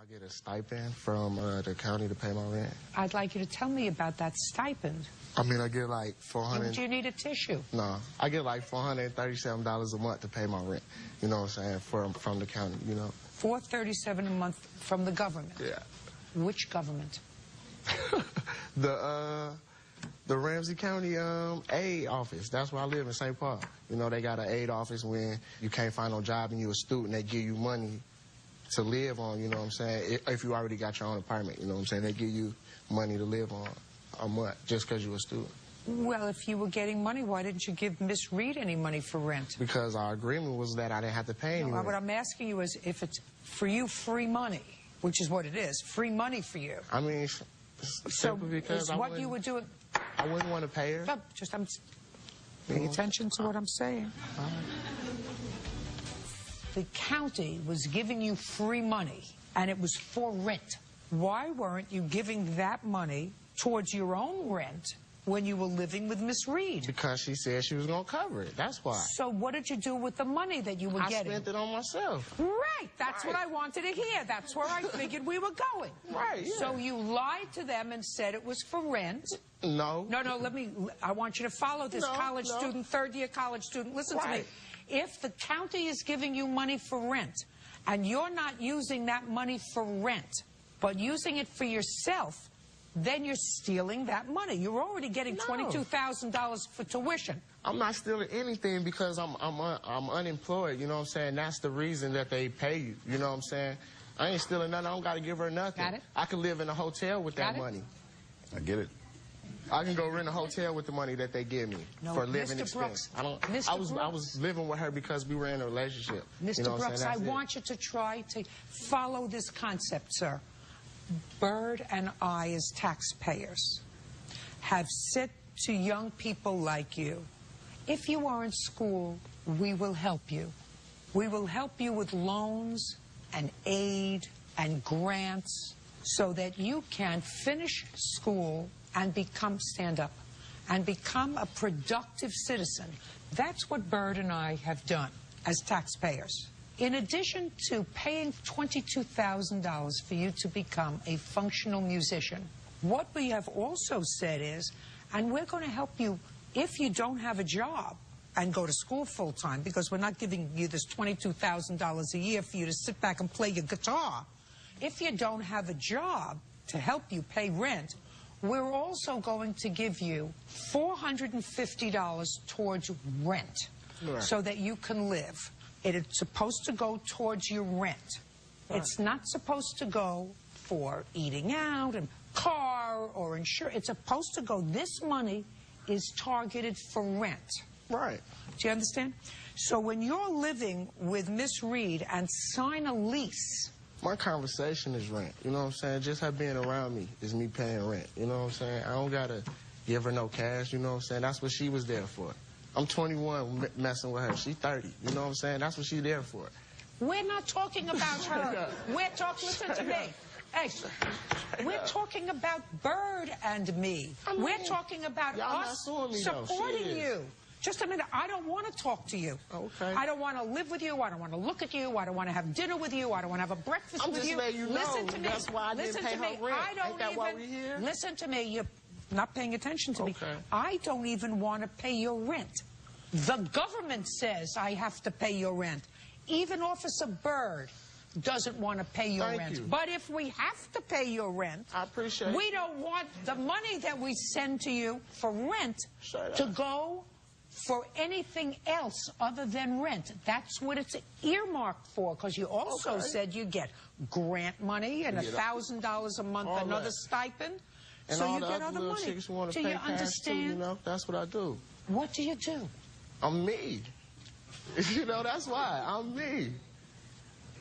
I get a stipend from the county to pay my rent. I'd like you to tell me about that stipend. I mean, I get like $400. Do you need a tissue? No, I get like $437 a month to pay my rent. You know what I'm saying? From the county, you know. $437 a month from the government? Yeah. Which government? The Ramsey County aid office. That's where I live in St. Paul. You know, they got an aid office when you can't find no job and you're a student. They give you money to live on, you know what I'm saying? If you already got your own apartment, you know what I'm saying? They give you money to live on a month just because you're a student. Well, if you were getting money, why didn't you give Miss Reed any money for rent? Because our agreement was that I didn't have to pay any rent. What I'm asking you is if it's, for you, free money, which is what it is, free money for you. I mean, simply because what you would do... I wouldn't want to pay her. No, just I'm paying attention to what I'm saying. The county was giving you free money, and it was for rent. Why weren't you giving that money towards your own rent when you were living with Miss Reed? Because she said she was going to cover it. That's why. So what did you do with the money that you were getting? I spent it on myself. Right. That's what I wanted to hear. That's where I figured we were going. Right, yeah. So you lied to them and said it was for rent. No. No, I want you to follow this student, third-year college student. Listen to me. If the county is giving you money for rent, and you're not using that money for rent, but using it for yourself, then you're stealing that money. You're already getting $22,000 for tuition. I'm not stealing anything because I'm unemployed, you know what I'm saying? That's the reason that they pay you, you know what I'm saying? I ain't stealing nothing. I don't got to give her nothing. Got it? I could live in a hotel with that money. I get it. I can go rent a hotel with the money that they give me for living expense. I was living with her because we were in a relationship. Mr. You know Brooks, I want you to try to follow this concept, sir. Byrd and I, as taxpayers, have said to young people like you, if you are in school, we will help you. We will help you with loans and aid and grants so that you can finish school and stand up and become a productive citizen. That's what Byrd and I have done as taxpayers. In addition to paying $22,000 for you to become a functional musician, what we have also said is, and we're going to help you if you don't have a job and go to school full-time, because we're not giving you this $22,000 a year for you to sit back and play your guitar. If you don't have a job to help you pay rent, we're also going to give you $450 towards rent so that you can live. It's supposed to go towards your rent. It's not supposed to go for eating out and car or insurance. It's supposed to go, this money is targeted for rent. Right. Do you understand? So when you're living with Miss Reed and sign a lease... My conversation is rent, you know what I'm saying? Just her being around me is me paying rent, you know what I'm saying? I don't got to give her no cash, you know what I'm saying? That's what she was there for. I'm 21 messing with her. She's 30, you know what I'm saying? That's what she's there for. We're not talking about her. We're talking, listen to me. Hey, we're talking about Byrd and me. We're talking about us supporting you. Just a minute, I don't want to talk to you. Okay. I don't want to live with you. I don't want to look at you. I don't want to have dinner with you. I don't want to have a breakfast with you. I'm just letting you know. Listen to me. That's why I didn't pay her rent. Ain't that why we're here? Listen to me. You're not paying attention to me. I don't even want to pay your rent. The government says I have to pay your rent. Even Officer Byrd doesn't want to pay your rent. But if we have to pay your rent, I appreciate it. We don't want the money that we send to you for rent to go for anything else other than rent. That's what it's earmarked for, because you also said you get grant money and $1,000 a month, another stipend. And so all you the get other other little money. chicks want to Do pay you cash understand? too, you know? That's what I do. What do you do? I'm me. You know, that's why. I'm me.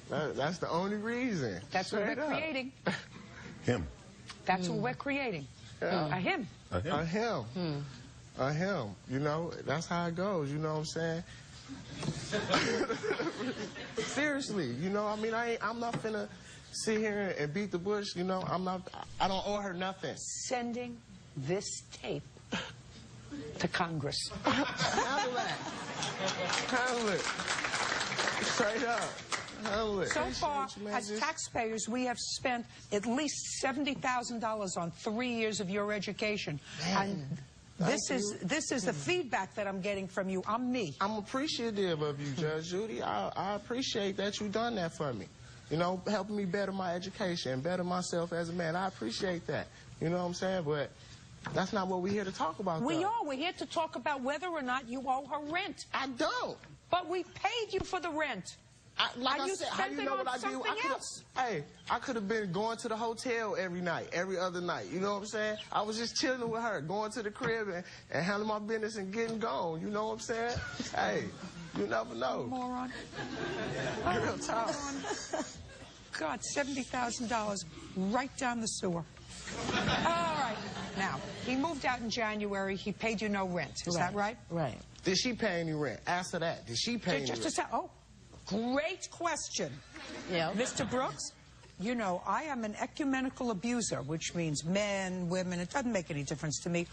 That's the only reason. That's what we're creating. Him. That's what we're creating. Yeah. A him. A him. A him. A him. You know, that's how it goes. You know what I'm saying? Seriously. You know, I mean, I'm not finna sit here and beat the bush. You know, I don't owe her nothing. Sending this tape to Congress. Handle that. Handle it. Straight up. handle it. So far, Appreciate you, man. as taxpayers, we have spent at least $70,000 on 3 years of your education. Man, And this is the feedback that I'm getting from you. I'm me. I'm appreciative of you, Judge Judy. I appreciate that you done that for me. You know, helping me better my education and better myself as a man. I appreciate that. You know what I'm saying? But that's not what we're here to talk about, We though. are. We're here to talk about whether or not you owe her rent. I don't. But we paid you for the rent. Like And I you said, how spent you it know on what I do? something I else. could have been going to the hotel every night, every other night. You know what I'm saying? I was just chilling with her, going to the crib and handling my business and getting gone. You know what I'm saying? Hey, you never know. Moron. Real talk. God, $70,000 right down the sewer. All right. Now, he moved out in January. He paid you no rent. Is that right? Right. Did she pay any rent? Answer that. Did she pay any Just a rent? sec. Oh, great question. Yeah. Mr. Brooks, you know, I am an ecumenical abuser, which means men, women. It doesn't make any difference to me.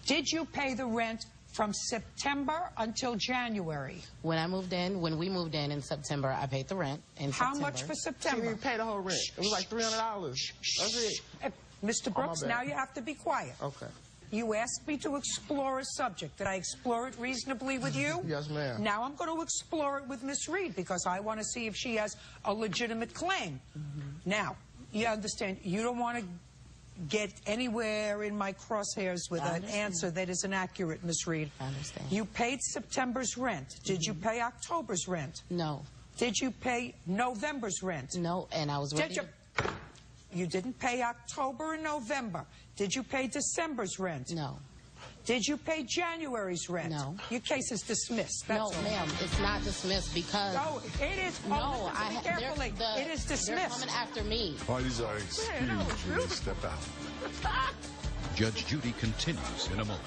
Did you pay the rent from September until January? When we moved in September, I paid the rent in How September. much for She September? didn't pay the whole rent. It was like $300. That's it. Mr. Brooks, bad. now you have to be quiet. Okay. You asked me to explore a subject. Did I explore it reasonably with you? Yes, ma'am. Now I'm going to explore it with Miss Reed because I want to see if she has a legitimate claim. Now, you understand, you don't want to get anywhere in my crosshairs with I an understand. answer that is inaccurate, Miss Reed. I understand. You paid September's rent. Did you pay October's rent? No. Did you pay November's rent? No, and I was ready. Did you? You didn't pay October and November. Did you pay December's rent? No. Did you pay January's rent? No. Your case is dismissed. That's No, all. ma'am, it's not dismissed because... No, it is. No, Oh, listen to me carefully. It is They're dismissed. coming after me. Parties are excused when they step out. Judge Judy continues in a moment.